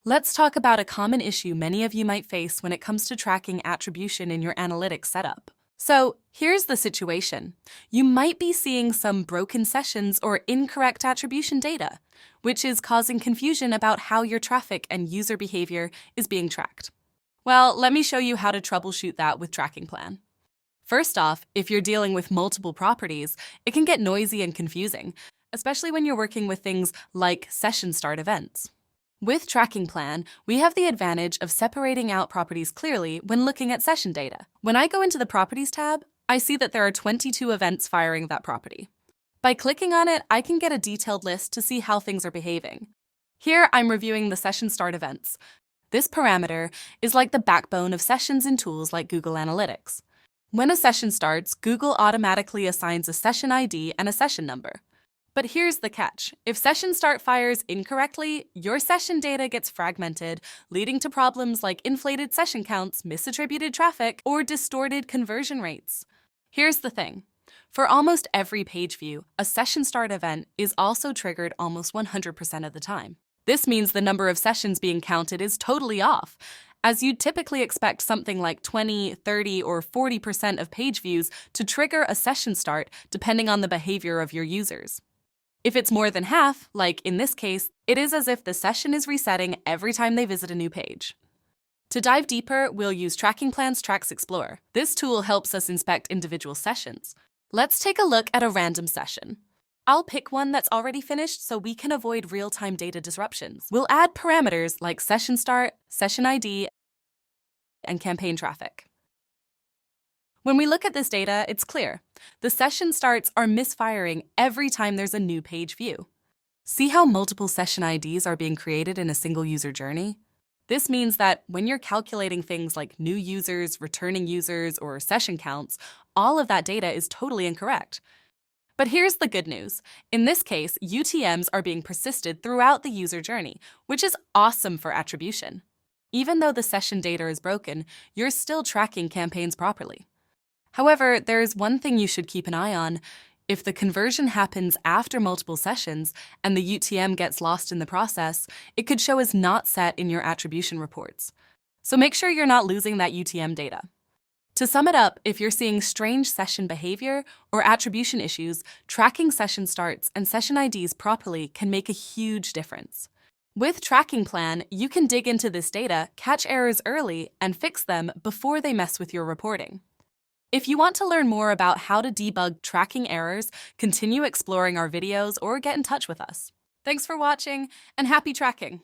Let's talk about a common issue many of you might face when it comes to tracking attribution in your analytics setup. So here's the situation. You might be seeing some broken sessions or incorrect attribution data, which is causing confusion about how your traffic and user behavior is being tracked. Well, let me show you how to troubleshoot that with Trackingplan. First off, if you're dealing with multiple properties, it can get noisy and confusing, especially when you're working with things like session start events. With Trackingplan, we have the advantage of separating out properties clearly when looking at session data. When I go into the Properties tab, I see that there are 22 events firing that property. By clicking on it, I can get a detailed list to see how things are behaving. Here, I'm reviewing the session start events. This parameter is like the backbone of sessions in tools like Google Analytics. When a session starts, Google automatically assigns a session ID and a session number. But here's the catch. If session start fires incorrectly, your session data gets fragmented, leading to problems like inflated session counts, misattributed traffic, or distorted conversion rates. Here's the thing. For almost every page view, a session start event is also triggered almost 100% of the time. This means the number of sessions being counted is totally off, as you'd typically expect something like 20, 30, or 40% of page views to trigger a session start depending on the behavior of your users. If it's more than half, like in this case, it is as if the session is resetting every time they visit a new page. To dive deeper, we'll use Trackingplan's Tracks Explorer. This tool helps us inspect individual sessions. Let's take a look at a random session. I'll pick one that's already finished so we can avoid real-time data disruptions. We'll add parameters like session start, session ID, and campaign traffic. When we look at this data, it's clear. The session starts are misfiring every time there's a new page view. See how multiple session IDs are being created in a single user journey? This means that when you're calculating things like new users, returning users, or session counts, all of that data is totally incorrect. But here's the good news. In this case, UTMs are being persisted throughout the user journey, which is awesome for attribution. Even though the session data is broken, you're still tracking campaigns properly. However, there's one thing you should keep an eye on. If the conversion happens after multiple sessions and the UTM gets lost in the process, it could show as not set in your attribution reports. So make sure you're not losing that UTM data. To sum it up, if you're seeing strange session behavior or attribution issues, tracking session starts and session IDs properly can make a huge difference. With Trackingplan, you can dig into this data, catch errors early, and fix them before they mess with your reporting. If you want to learn more about how to debug tracking errors, continue exploring our videos or get in touch with us. Thanks for watching and happy tracking!